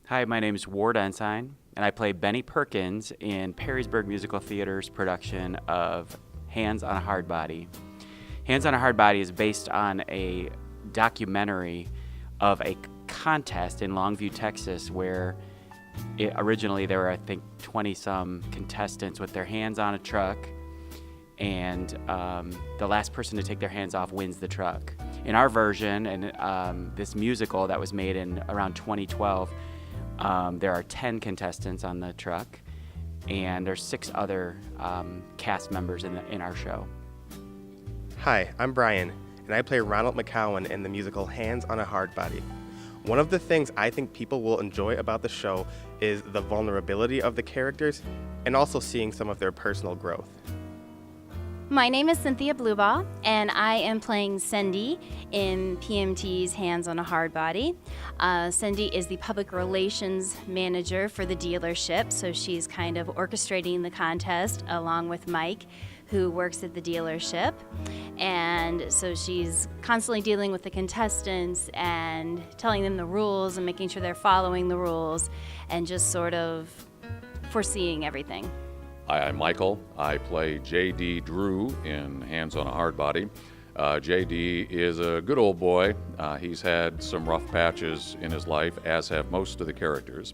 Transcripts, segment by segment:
Hi, my name is Ward Ensign, and I play Benny Perkins in Perrysburg Musical Theater's production of Hands on a Hardbody. Hands on a Hardbody is based on a documentary of a contest in Longview, Texas, where originally there were, I think, 20-some contestants with their hands on a truck, and the last person to take their hands off wins the truck. In our version, and this musical that was made in around 2012, there are 10 contestants on the truck, and there's 6 other cast members in our show. Hi, I'm Brian, and I play Ronald McCowan in the musical Hands on a Hardbody. One of the things I think people will enjoy about the show is the vulnerability of the characters and also seeing some of their personal growth. My name is Cynthia Bluebaugh, and I am playing Cindy in PMT's Hands on a Hardbody. Cindy is the public relations manager for the dealership, so she's kind of orchestrating the contest along with Mike, who works at the dealership. And so she's constantly dealing with the contestants and telling them the rules and making sure they're following the rules and just sort of foreseeing everything. Hi, I'm Michael. I play J.D. Drew in Hands on a Hardbody. J.D. is a good old boy. He's had some rough patches in his life, as have most of the characters.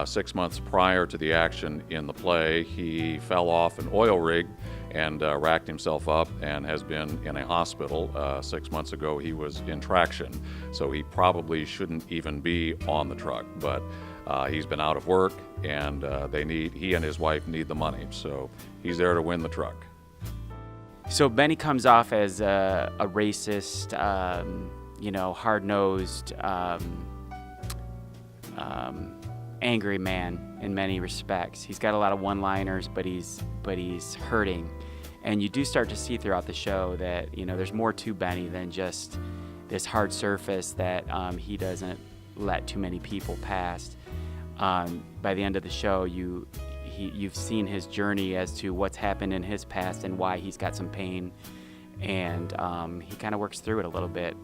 6 months prior to the action in the play, he fell off an oil rig and racked himself up and has been in a hospital. 6 months ago, he was in traction, so he probably shouldn't even be on the truck. But he's been out of work, and he and his wife need the money, so he's there to win the truck. So Benny comes off as a racist, hard-nosed, angry man in many respects. He's got a lot of one-liners, but he's hurting, and you do start to see throughout the show that there's more to Benny than just this hard surface that he doesn't let too many people past. By the end of the show, you've seen his journey as to what's happened in his past and why he's got some pain, and he kind of works through it a little bit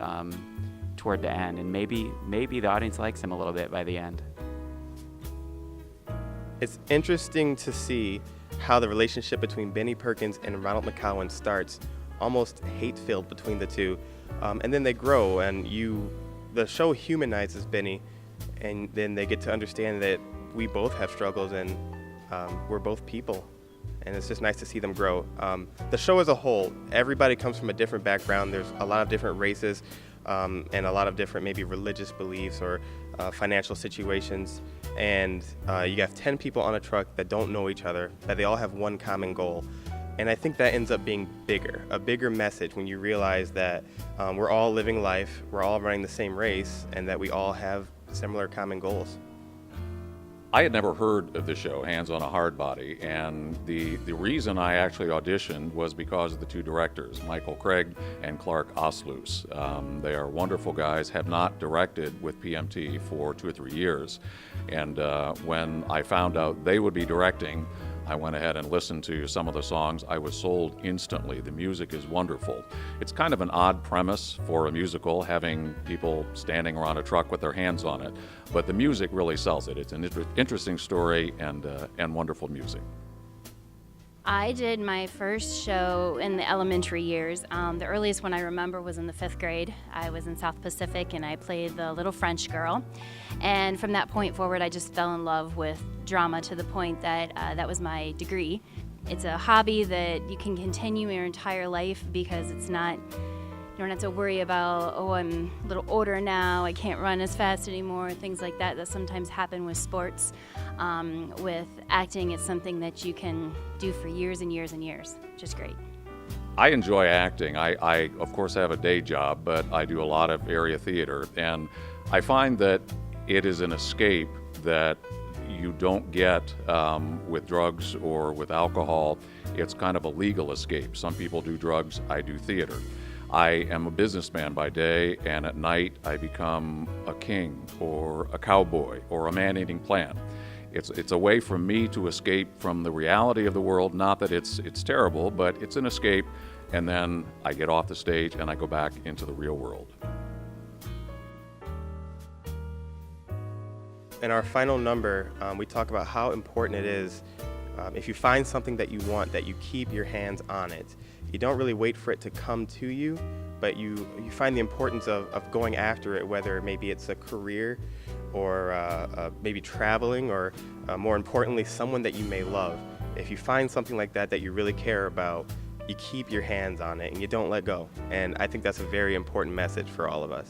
toward the end, and maybe the audience likes him a little bit by the end. It's interesting to see how the relationship between Benny Perkins and Ronald McCowan starts almost hate-filled between the two, and then they grow, and the show humanizes Benny, and then they get to understand that we both have struggles and we're both people, and it's just nice to see them grow. The show as a whole, everybody comes from a different background. There's a lot of different races and a lot of different maybe religious beliefs or financial situations, and you have 10 people on a truck that don't know each other, but they all have one common goal. And I think that ends up being a bigger message when you realize that we're all living life, we're all running the same race, and that we all have similar common goals. I had never heard of the show, Hands on a Hardbody, and the reason I actually auditioned was because of the two directors, Michael Craig and Clark Osloos. They are wonderful guys, have not directed with PMT for 2 or 3 years, and when I found out they would be directing, I went ahead and listened to some of the songs. I was sold instantly. The music is wonderful. It's kind of an odd premise for a musical, having people standing around a truck with their hands on it, but the music really sells it. It's an interesting story and wonderful music. I did my first show in the elementary years. The earliest one I remember was in the 5th grade. I was in South Pacific and I played the little French girl. And from that point forward, I just fell in love with drama to the point that that was my degree. It's a hobby that you can continue your entire life because you don't have to worry about, I'm a little older now, I can't run as fast anymore, things like that sometimes happen with sports. With acting, it's something that you can do for years and years and years, which is great. I enjoy acting. I of course, have a day job, but I do a lot of area theater, and I find that it is an escape that you don't get with drugs or with alcohol. It's kind of a legal escape. Some people do drugs, I do theater. I am a businessman by day, and at night I become a king or a cowboy or a man-eating plant. It's a way for me to escape from the reality of the world. Not that it's terrible, but it's an escape, and then I get off the stage and I go back into the real world. in our final number, we talk about how important it is, if you find something that you want, that you keep your hands on it. You don't really wait for it to come to you, but you find the importance of going after it, whether maybe it's a career or maybe traveling, or more importantly, someone that you may love. If you find something like that that you really care about, you keep your hands on it and you don't let go. And I think that's a very important message for all of us.